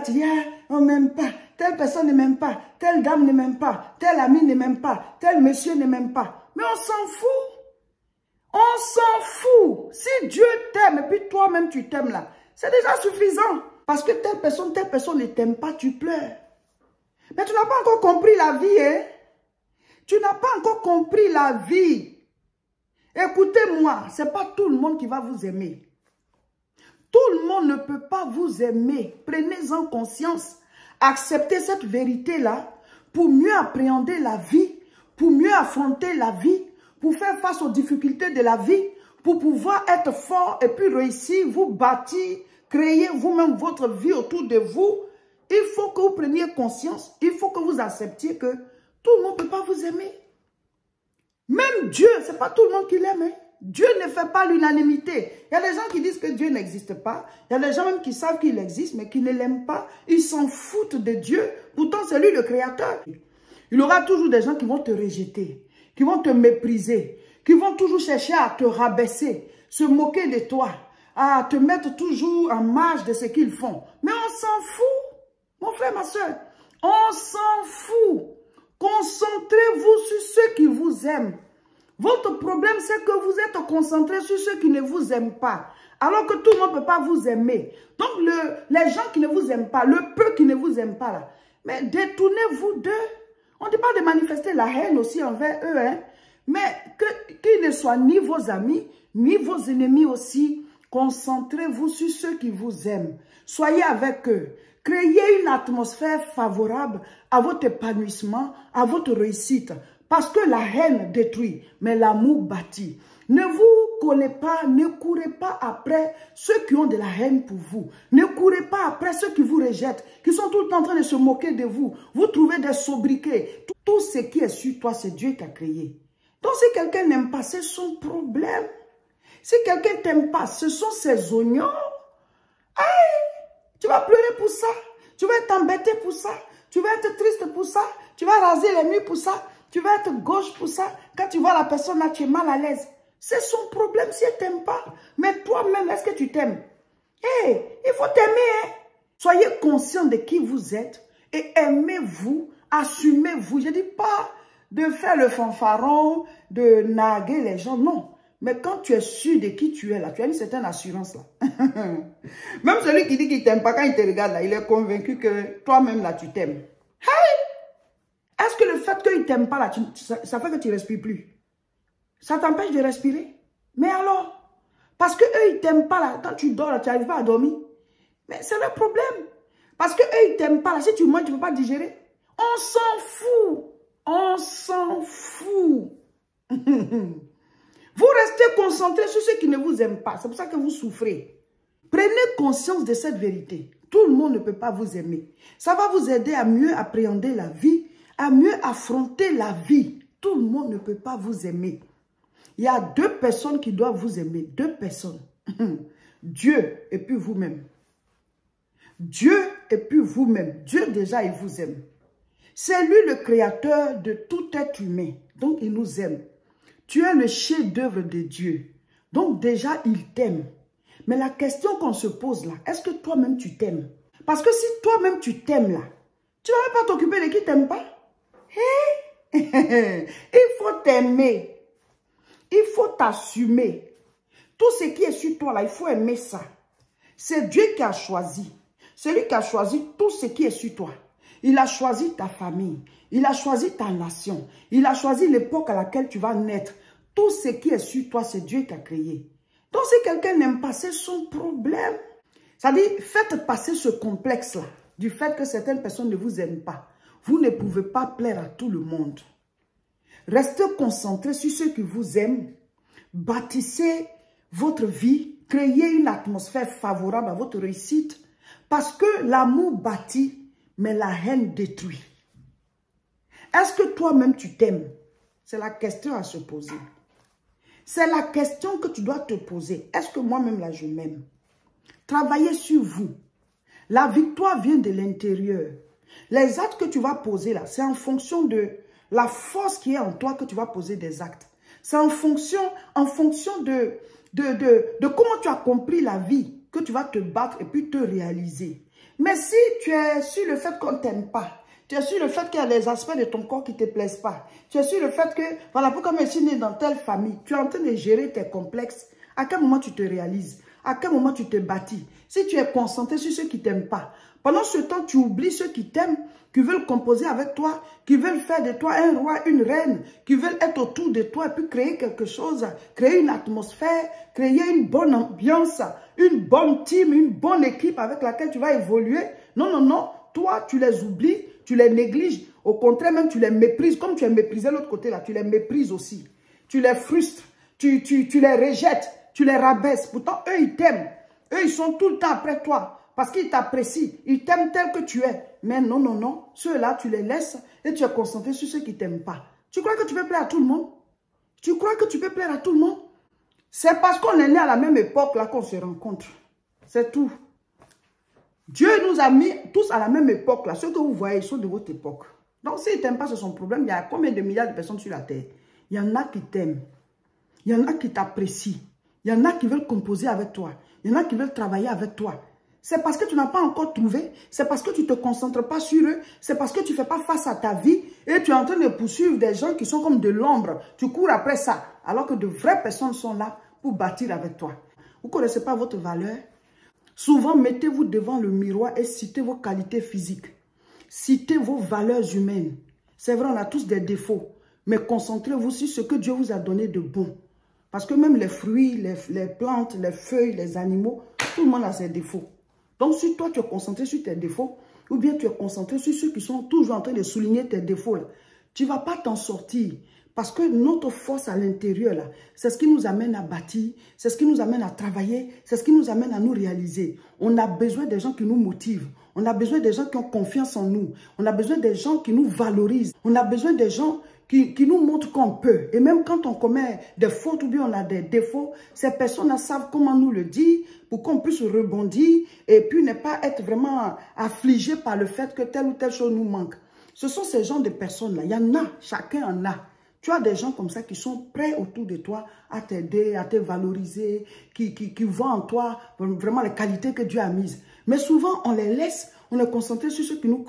Tu dis, ah, on m'aime pas, telle personne ne m'aime pas, telle dame ne m'aime pas, tel ami ne m'aime pas, tel monsieur ne m'aime pas. Mais on s'en fout. On s'en fout. Si Dieu t'aime et puis toi-même tu t'aimes là, c'est déjà suffisant. Parce que telle personne ne t'aime pas, tu pleures. Mais tu n'as pas encore compris la vie, hein? Tu n'as pas encore compris la vie. Écoutez-moi, ce n'est pas tout le monde qui va vous aimer. Tout le monde ne peut pas vous aimer. Prenez-en conscience. Acceptez cette vérité-là pour mieux appréhender la vie, pour mieux affronter la vie, pour faire face aux difficultés de la vie, pour pouvoir être fort et puis réussir, vous bâtir, créer vous-même votre vie autour de vous. Il faut que vous preniez conscience, il faut que vous acceptiez que tout le monde ne peut pas vous aimer. Même Dieu, ce n'est pas tout le monde qui l'aime. Hein? Dieu ne fait pas l'unanimité. Il y a des gens qui disent que Dieu n'existe pas. Il y a des gens même qui savent qu'il existe, mais qui ne l'aiment pas. Ils s'en foutent de Dieu. Pourtant, c'est lui le créateur. Il y aura toujours des gens qui vont te rejeter, qui vont te mépriser, qui vont toujours chercher à te rabaisser, se moquer de toi, à te mettre toujours en marge de ce qu'ils font. Mais on s'en fout, mon frère, ma soeur. On s'en fout. Concentrez-vous sur ceux qui vous aiment. Votre problème, c'est que vous êtes concentré sur ceux qui ne vous aiment pas. Alors que tout le monde ne peut pas vous aimer. Donc, les gens qui ne vous aiment pas, le peu qui ne vous aime pas, là, mais détournez-vous d'eux. On ne dit pas de manifester la haine aussi envers eux, hein. Mais qu'ils ne soient ni vos amis, ni vos ennemis aussi. Concentrez-vous sur ceux qui vous aiment. Soyez avec eux. Créez une atmosphère favorable à votre épanouissement, à votre réussite. Parce que la haine détruit, mais l'amour bâtit. Ne vous collez pas, ne courez pas après ceux qui ont de la haine pour vous. Ne courez pas après ceux qui vous rejettent, qui sont tout le temps en train de se moquer de vous. Vous trouvez des sobriquets. Tout ce qui est sur toi, c'est Dieu qui a créé. Donc si quelqu'un n'aime pas, c'est son problème. Si quelqu'un ne t'aime pas, ce sont ses oignons. Aïe, tu vas pleurer pour ça. Tu vas être embêté pour ça. Tu vas être triste pour ça. Tu vas raser les murs pour ça. Tu vas être gauche pour ça. Quand tu vois la personne là, tu es mal à l'aise. C'est son problème si elle ne t'aime pas. Mais toi-même, est-ce que tu t'aimes? Hey, il faut t'aimer. Hein? Soyez conscient de qui vous êtes et aimez-vous, assumez-vous. Je ne dis pas de faire le fanfaron, de narguer les gens, non. Mais quand tu es sûr de qui tu es là, tu as une certaine assurance là. Même celui qui dit qu'il ne t'aime pas, quand il te regarde là, il est convaincu que toi-même là, tu t'aimes. Hey! Est-ce que le fait qu'il ne t'aime pas là, ça fait que tu ne respires plus? Ça t'empêche de respirer? Mais alors? Parce qu'eux, ils ne t'aiment pas là. Quand tu dors là, tu n'arrives pas à dormir. Mais c'est le problème. Parce qu'eux, ils ne t'aiment pas là. Si tu manges, tu ne peux pas digérer. On s'en fout. On s'en fout. Vous restez concentrés sur ceux qui ne vous aiment pas. C'est pour ça que vous souffrez. Prenez conscience de cette vérité. Tout le monde ne peut pas vous aimer. Ça va vous aider à mieux appréhender la vie, à mieux affronter la vie. Tout le monde ne peut pas vous aimer. Il y a deux personnes qui doivent vous aimer. Deux personnes. Dieu et puis vous-même. Dieu et puis vous-même. Dieu déjà, il vous aime. C'est lui le créateur de tout être humain. Donc, il nous aime. Tu es le chef-d'œuvre de Dieu. Donc, déjà, il t'aime. Mais la question qu'on se pose là, est-ce que toi-même tu t'aimes? Parce que si toi-même tu t'aimes là, tu ne vas même pas t'occuper de qui t'aime pas. Hey? Il faut t'aimer. Il faut t'assumer. Tout ce qui est sur toi là, il faut aimer ça. C'est Dieu qui a choisi. C'est lui qui a choisi tout ce qui est sur toi. Il a choisi ta famille. Il a choisi ta nation. Il a choisi l'époque à laquelle tu vas naître. Tout ce qui est sur toi, c'est Dieu qui a créé. Donc si quelqu'un n'aime pas, c'est son problème. C'est-à-dire, faites passer ce complexe-là, du fait que certaines personnes ne vous aiment pas. Vous ne pouvez pas plaire à tout le monde. Restez concentrés sur ceux qui vous aiment. Bâtissez votre vie. Créez une atmosphère favorable à votre réussite. Parce que l'amour bâtit, mais la haine détruit. Est-ce que toi-même tu t'aimes? C'est la question à se poser. C'est la question que tu dois te poser. Est-ce que moi-même là je m'aime? Travaillez sur vous. La victoire vient de l'intérieur. Les actes que tu vas poser là, c'est en fonction de la force qui est en toi que tu vas poser des actes. C'est en fonction de comment tu as compris la vie que tu vas te battre et puis te réaliser. Mais si tu es sur le fait qu'on ne t'aime pas, tu es sur le fait qu'il y a des aspects de ton corps qui ne te plaisent pas, tu es sur le fait que, voilà, pourquoi je suis né dans telle famille, tu es en train de gérer tes complexes, à quel moment tu te réalises? À quel moment tu te bâtis? Si tu es concentré sur ceux qui ne t'aiment pas, pendant ce temps, tu oublies ceux qui t'aiment, qui veulent composer avec toi, qui veulent faire de toi un roi, une reine, qui veulent être autour de toi et puis créer quelque chose, créer une atmosphère, créer une bonne ambiance, une bonne team, une bonne équipe avec laquelle tu vas évoluer. Non, non, non. Toi, tu les oublies, tu les négliges. Au contraire, même tu les méprises. Comme tu es méprisé de l'autre côté, là, tu les méprises aussi. Tu les frustres, tu les rejettes, tu les rabaisses. Pourtant, eux, ils t'aiment. Eux, ils sont tout le temps après toi. Parce qu'ils t'apprécient, ils t'aiment tel que tu es. Mais non, non, non. Ceux-là, tu les laisses et tu es concentré sur ceux qui ne t'aiment pas. Tu crois que tu peux plaire à tout le monde? Tu crois que tu peux plaire à tout le monde? C'est parce qu'on est né à la même époque là qu'on se rencontre. C'est tout. Dieu nous a mis tous à la même époque là. Ceux que vous voyez, ils sont de votre époque. Donc s'ils ne t'aiment pas, c'est son problème. Il y a combien de milliards de personnes sur la terre? Il y en a qui t'aiment. Il y en a qui t'apprécient. Il y en a qui veulent composer avec toi. Il y en a qui veulent travailler avec toi. C'est parce que tu n'as pas encore trouvé, c'est parce que tu ne te concentres pas sur eux, c'est parce que tu ne fais pas face à ta vie et tu es en train de poursuivre des gens qui sont comme de l'ombre. Tu cours après ça, alors que de vraies personnes sont là pour bâtir avec toi. Vous ne connaissez pas votre valeur? Souvent, mettez-vous devant le miroir et citez vos qualités physiques. Citez vos valeurs humaines. C'est vrai, on a tous des défauts, mais concentrez-vous sur ce que Dieu vous a donné de bon. Parce que même les fruits, les plantes, les feuilles, les animaux, tout le monde a ses défauts. Donc, si toi, tu es concentré sur tes défauts, ou bien tu es concentré sur ceux qui sont toujours en train de souligner tes défauts, là, tu ne vas pas t'en sortir. Parce que notre force à l'intérieur, là, c'est ce qui nous amène à bâtir, c'est ce qui nous amène à travailler, c'est ce qui nous amène à nous réaliser. On a besoin des gens qui nous motivent. On a besoin des gens qui ont confiance en nous. On a besoin des gens qui nous valorisent. On a besoin des gens qui nous montrent qu'on peut. Et même quand on commet des fautes ou bien on a des défauts, ces personnes savent comment nous le dire pour qu'on puisse rebondir et puis ne pas être vraiment affligé par le fait que telle ou telle chose nous manque. Ce sont ces genres de personnes-là. Il y en a, chacun en a. Tu as des gens comme ça qui sont prêts autour de toi à t'aider, à te valoriser, qui voient en toi vraiment les qualités que Dieu a mises. Mais souvent, on les laisse, on est concentré sur ce qui nous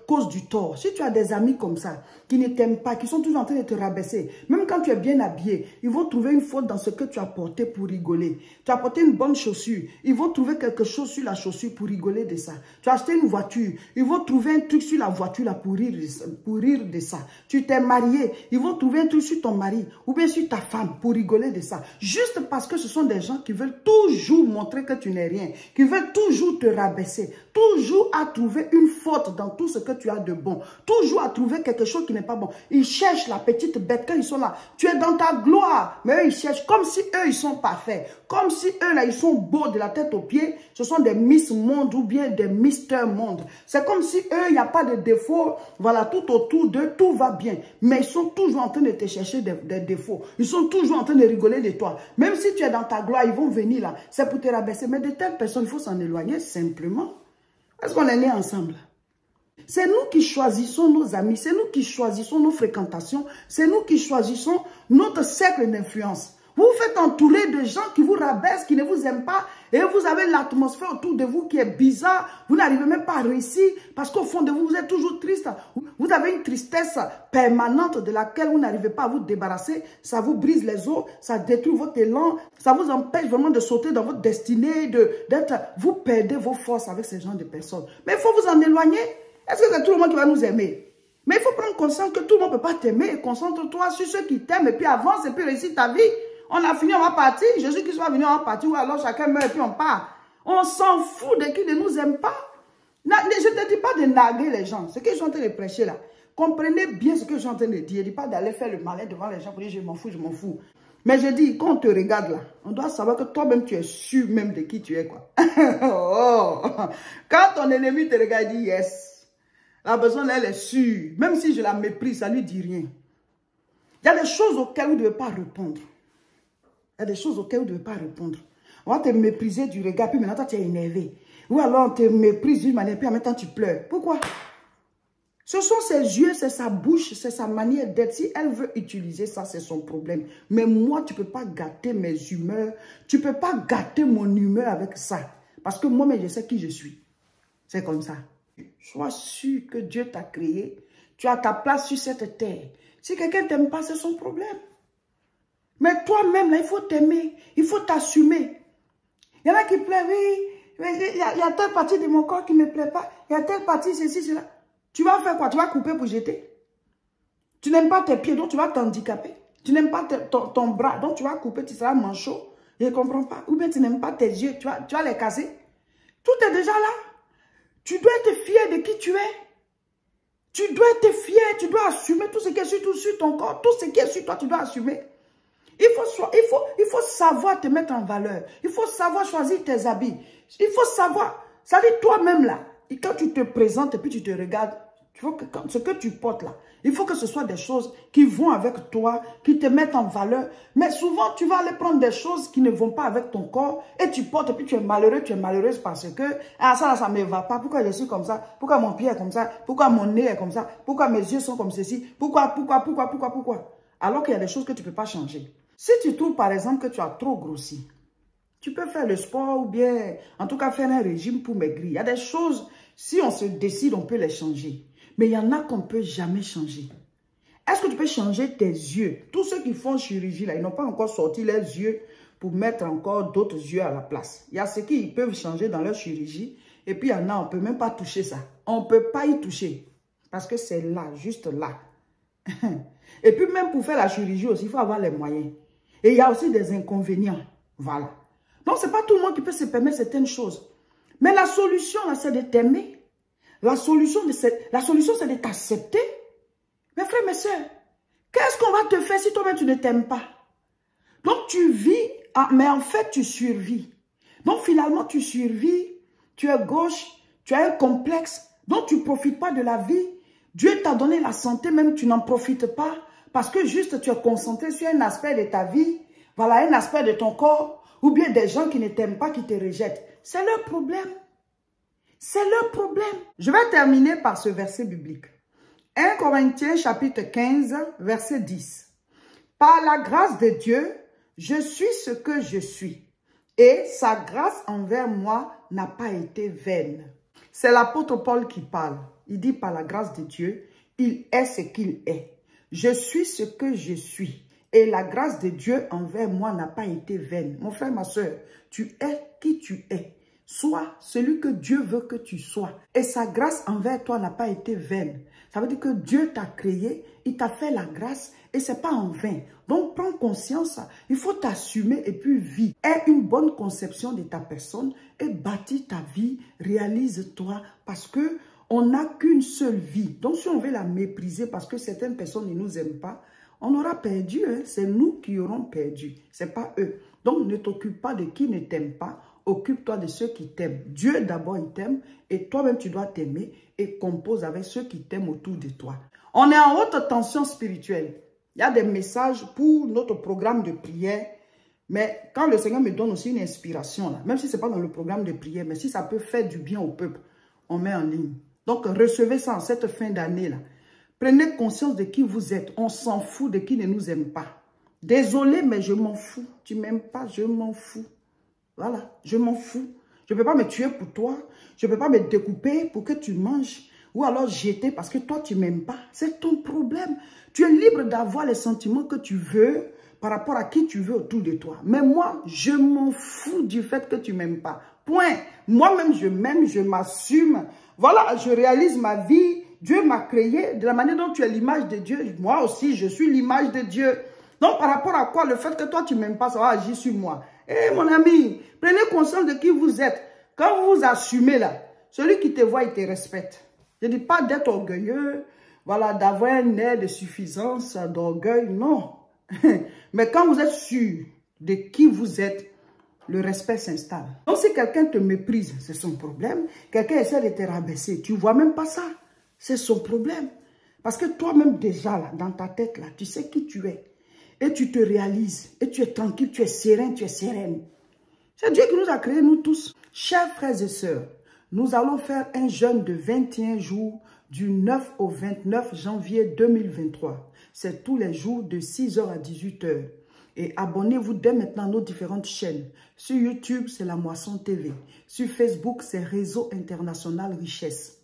cause du tort. Si tu as des amis comme ça, qui ne t'aiment pas, qui sont toujours en train de te rabaisser, même quand tu es bien habillé, ils vont trouver une faute dans ce que tu as porté pour rigoler. Tu as porté une bonne chaussure, ils vont trouver quelque chose sur la chaussure pour rigoler de ça. Tu as acheté une voiture, ils vont trouver un truc sur la voiture là pour rire de ça. Tu t'es marié, ils vont trouver un truc sur ton mari ou bien sur ta femme pour rigoler de ça. Juste parce que ce sont des gens qui veulent toujours montrer que tu n'es rien, qui veulent toujours te rabaisser, toujours à trouver une faute dans tout ce que tu as de bon, toujours à trouver quelque chose qui n'est pas bon. Ils cherchent la petite bête quand ils sont là. Tu es dans ta gloire, mais eux ils cherchent comme si eux ils sont parfaits, comme si eux là ils sont beaux de la tête aux pieds. Ce sont des Miss Monde ou bien des Mister Monde. C'est comme si eux il n'y a pas de défaut. Voilà, tout autour d'eux tout va bien, mais ils sont toujours en train de te chercher des défauts. Ils sont toujours en train de rigoler de toi. Même si tu es dans ta gloire, ils vont venir là, c'est pour te rabaisser. Mais de telles personnes, il faut s'en éloigner simplement. Est-ce qu'on est nés ensemble? C'est nous qui choisissons nos amis, c'est nous qui choisissons nos fréquentations, c'est nous qui choisissons notre cercle d'influence. Vous vous faites entourer de gens qui vous rabaissent, qui ne vous aiment pas, et vous avez l'atmosphère autour de vous qui est bizarre. Vous n'arrivez même pas à réussir parce qu'au fond de vous, vous êtes toujours triste. Vous avez une tristesse permanente de laquelle vous n'arrivez pas à vous débarrasser. Ça vous brise les os, ça détruit votre élan, ça vous empêche vraiment de sauter dans votre destinée, vous perdez vos forces avec ces genres de personnes. Mais il faut vous en éloigner. Est-ce que c'est tout le monde qui va nous aimer? Mais il faut prendre conscience que tout le monde ne peut pas t'aimer. Concentre-toi sur ceux qui t'aiment et puis avance et puis réussis ta vie. On a fini, on va partir. Jésus-Christ va venir, on va partir. Ou alors chacun meurt et puis on part. On s'en fout de qui ne nous aime pas. Je ne te dis pas de narguer les gens. Ce que je suis en train de prêcher là. Comprenez bien ce que je suis en train de dire. Je ne dis pas d'aller faire le malin devant les gens pour dire je m'en fous, je m'en fous. Mais je dis, quand on te regarde là, on doit savoir que toi-même tu es sûr même de qui tu es, quoi. Oh. Quand ton ennemi te regarde, il dit yes. La personne, elle est sûre. Même si je la méprise, ça ne lui dit rien. Il y a des choses auxquelles vous ne devez pas répondre. Il y a des choses auxquelles vous ne devez pas répondre. On va te mépriser du regard, puis maintenant toi tu es énervé. Ou alors on te méprise d'une manière, puis en même temps tu pleures. Pourquoi? Ce sont ses yeux, c'est sa bouche, c'est sa manière d'être. Si elle veut utiliser ça, c'est son problème. Mais moi, tu ne peux pas gâter mes humeurs. Tu ne peux pas gâter mon humeur avec ça. Parce que moi-même, je sais qui je suis. C'est comme ça. Sois sûr que Dieu t'a créé. Tu as ta place sur cette terre. Si quelqu'un ne t'aime pas, c'est son problème. Mais toi-même, là, il faut t'aimer. Il faut t'assumer. Il y en a qui plaisent, oui. Il y a telle partie de mon corps qui ne me plaît pas. Il y a telle partie, ceci, cela. Tu vas faire quoi? Tu vas couper pour jeter. Tu n'aimes pas tes pieds, donc tu vas t'handicaper. Tu n'aimes pas ton bras, donc tu vas couper, tu seras manchot. Je ne comprends pas. Ou bien tu n'aimes pas tes yeux, tu vas les casser. Tout est déjà là. Tu dois être fier de qui tu es. Tu dois être fier, tu dois assumer tout ce qui est sur ton corps. Tout ce qui est sur toi, tu dois assumer. Il faut savoir te mettre en valeur. Il faut savoir choisir tes habits. Il faut savoir, ça dit toi-même là, et quand tu te présentes et puis tu te regardes, il faut que ce que tu portes là, il faut que ce soit des choses qui vont avec toi, qui te mettent en valeur. Mais souvent, tu vas aller prendre des choses qui ne vont pas avec ton corps et tu portes et puis tu es malheureux, tu es malheureuse parce que ah, ça ne me va pas. Pourquoi je suis comme ça? Pourquoi mon pied est comme ça? Pourquoi mon nez est comme ça? Pourquoi mes yeux sont comme ceci? Pourquoi? Alors qu'il y a des choses que tu ne peux pas changer. Si tu trouves par exemple que tu as trop grossi, tu peux faire le sport ou bien en tout cas faire un régime pour maigrir. Il y a des choses, si on se décide, on peut les changer. Mais il y en a qu'on ne peut jamais changer. Est-ce que tu peux changer tes yeux? Tous ceux qui font chirurgie, là, ils n'ont pas encore sorti leurs yeux pour mettre encore d'autres yeux à la place. Il y a ceux qui peuvent changer dans leur chirurgie. Et puis il y en a, on ne peut même pas toucher ça. On ne peut pas y toucher. Parce que c'est là, juste là. Et puis même pour faire la chirurgie aussi, il faut avoir les moyens. Et il y a aussi des inconvénients. Voilà. Donc, ce n'est pas tout le monde qui peut se permettre certaines choses. Mais la solution, là, c'est de t'aimer. La solution, c'est de t'accepter. Mes frères, mes soeurs, qu'est-ce qu'on va te faire si toi-même tu ne t'aimes pas? Donc, tu vis, mais en fait, tu survis. Donc, finalement, tu survis, tu es gauche, tu as un complexe, donc tu ne profites pas de la vie. Dieu t'a donné la santé, même tu n'en profites pas. Parce que juste tu es concentré sur un aspect de ta vie, voilà, un aspect de ton corps, ou bien des gens qui ne t'aiment pas, qui te rejettent. C'est leur problème. C'est leur problème. Je vais terminer par ce verset biblique. 1 Corinthiens chapitre 15, verset 10. Par la grâce de Dieu, je suis ce que je suis. Et sa grâce envers moi n'a pas été vaine. C'est l'apôtre Paul qui parle. Il dit par la grâce de Dieu, il est ce qu'il est. Je suis ce que je suis. Et la grâce de Dieu envers moi n'a pas été vaine. Mon frère, ma soeur, tu es qui tu es. Sois celui que Dieu veut que tu sois. Et sa grâce envers toi n'a pas été vaine. Ça veut dire que Dieu t'a créé, il t'a fait la grâce et ce n'est pas en vain. Donc, prends conscience, il faut t'assumer et puis vis. Aie une bonne conception de ta personne et bâtis ta vie, réalise-toi parce que on n'a qu'une seule vie. Donc, si on veut la mépriser parce que certaines personnes ne nous aiment pas, on aura perdu. Hein? C'est nous qui aurons perdu. Ce n'est pas eux. Donc, ne t'occupe pas de qui ne t'aime pas. Occupe-toi de ceux qui t'aiment. Dieu d'abord, il t'aime. Et toi-même, tu dois t'aimer et compose avec ceux qui t'aiment autour de toi. On est en haute tension spirituelle. Il y a des messages pour notre programme de prière. Mais quand le Seigneur me donne aussi une inspiration, là, même si ce n'est pas dans le programme de prière, mais si ça peut faire du bien au peuple, on met en ligne. Donc, recevez ça en cette fin d'année-là. Prenez conscience de qui vous êtes. On s'en fout de qui ne nous aime pas. Désolé, mais je m'en fous. Tu ne m'aimes pas, je m'en fous. Voilà, je m'en fous. Je ne peux pas me tuer pour toi. Je ne peux pas me découper pour que tu manges. Ou alors jeter parce que toi, tu ne m'aimes pas. C'est ton problème. Tu es libre d'avoir les sentiments que tu veux par rapport à qui tu veux autour de toi. Mais moi, je m'en fous du fait que tu ne m'aimes pas. Point. Moi-même, je m'aime, je m'assume. Voilà, je réalise ma vie. Dieu m'a créé de la manière dont tu es l'image de Dieu. Moi aussi, je suis l'image de Dieu. Donc, par rapport à quoi? Le fait que toi, tu ne m'aimes pas, ça va agir sur moi. Eh, mon ami, prenez conscience de qui vous êtes. Quand vous vous assumez là, celui qui te voit, il te respecte. Je ne dis pas d'être orgueilleux, voilà, d'avoir un air de suffisance, d'orgueil, non. Mais quand vous êtes sûr de qui vous êtes, le respect s'installe. Donc, si quelqu'un te méprise, c'est son problème. Quelqu'un essaie de te rabaisser, tu ne vois même pas ça. C'est son problème. Parce que toi-même déjà, là, dans ta tête, là, tu sais qui tu es. Et tu te réalises. Et tu es tranquille, tu es serein, tu es sereine. C'est Dieu qui nous a créés, nous tous. Chers frères et sœurs, nous allons faire un jeûne de 21 jours du 9 au 29 janvier 2023. C'est tous les jours de 6h à 18h. Et abonnez-vous dès maintenant à nos différentes chaînes. Sur YouTube, c'est La Moisson TV. Sur Facebook, c'est Réseau International Richesse.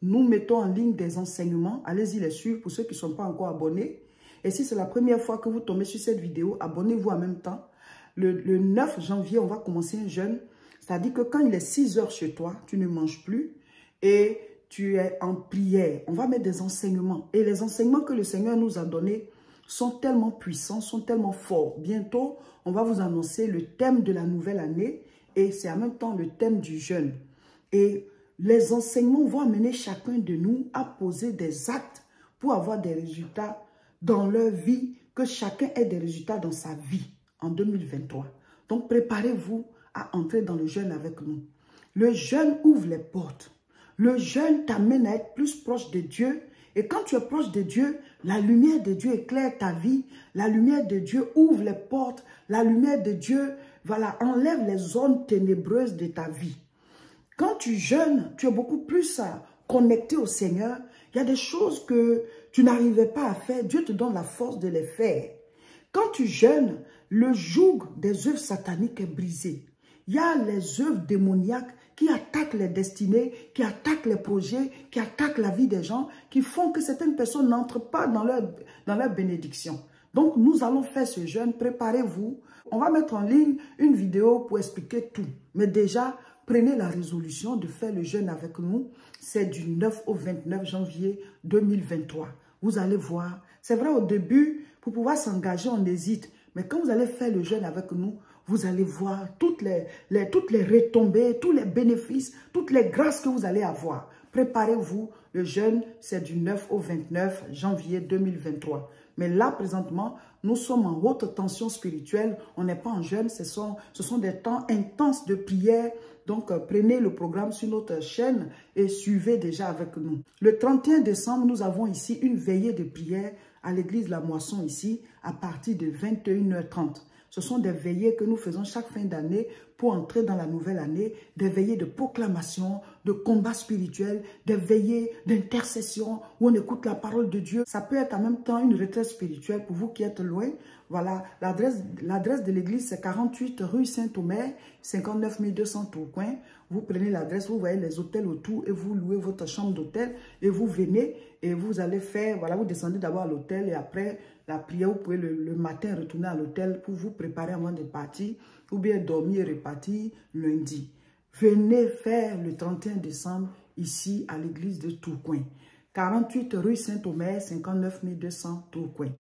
Nous mettons en ligne des enseignements. Allez-y les suivre pour ceux qui ne sont pas encore abonnés. Et si c'est la première fois que vous tombez sur cette vidéo, abonnez-vous en même temps. Le 9 janvier, on va commencer un jeûne. C'est-à-dire que quand il est 6 heures chez toi, tu ne manges plus et tu es en prière. On va mettre des enseignements. Et les enseignements que le Seigneur nous a donnés sont tellement puissants, sont tellement forts. Bientôt, on va vous annoncer le thème de la nouvelle année et c'est en même temps le thème du jeûne. Et les enseignements vont amener chacun de nous à poser des actes pour avoir des résultats dans leur vie, que chacun ait des résultats dans sa vie en 2023. Donc, préparez-vous à entrer dans le jeûne avec nous. Le jeûne ouvre les portes. Le jeûne t'amène à être plus proche de Dieu. Et quand tu es proche de Dieu, la lumière de Dieu éclaire ta vie. La lumière de Dieu ouvre les portes. La lumière de Dieu, voilà, enlève les zones ténébreuses de ta vie. Quand tu jeûnes, tu es beaucoup plus connecté au Seigneur. Il y a des choses que tu n'arrivais pas à faire. Dieu te donne la force de les faire. Quand tu jeûnes, le joug des œuvres sataniques est brisé. Il y a les œuvres démoniaques qui attaquent les destinées, qui attaquent les projets, qui attaquent la vie des gens, qui font que certaines personnes n'entrent pas dans leur bénédiction. Donc, nous allons faire ce jeûne. Préparez-vous. On va mettre en ligne une vidéo pour expliquer tout. Mais déjà, prenez la résolution de faire le jeûne avec nous. C'est du 9 au 29 janvier 2023. Vous allez voir. C'est vrai, au début, pour pouvoir s'engager, on hésite. Mais quand vous allez faire le jeûne avec nous, vous allez voir toutes les retombées, tous les bénéfices, toutes les grâces que vous allez avoir. Préparez-vous, le jeûne, c'est du 9 au 29 janvier 2023. Mais là, présentement, nous sommes en haute tension spirituelle. On n'est pas en jeûne, ce sont des temps intenses de prière. Donc, prenez le programme sur notre chaîne et suivez déjà avec nous. Le 31 décembre, nous avons ici une veillée de prière à l'église La Moisson ici, à partir de 21h30. Ce sont des veillées que nous faisons chaque fin d'année pour entrer dans la nouvelle année, des veillées de proclamation, de combat spirituel, des veillées d'intercession où on écoute la parole de Dieu. Ça peut être en même temps une retraite spirituelle pour vous qui êtes loin. Voilà, l'adresse de l'église, c'est 48 rue Saint-Omer, 59 200 Tourcoing. Vous prenez l'adresse, vous voyez les hôtels autour et vous louez votre chambre d'hôtel et vous venez et vous allez faire, voilà, vous descendez d'abord à l'hôtel et après la prière, vous pouvez le matin retourner à l'hôtel pour vous préparer avant de partir ou bien dormir et repartir lundi. Venez faire le 31 décembre ici à l'église de Tourcoing. 48 rue Saint-Omer, 59 200 Tourcoing.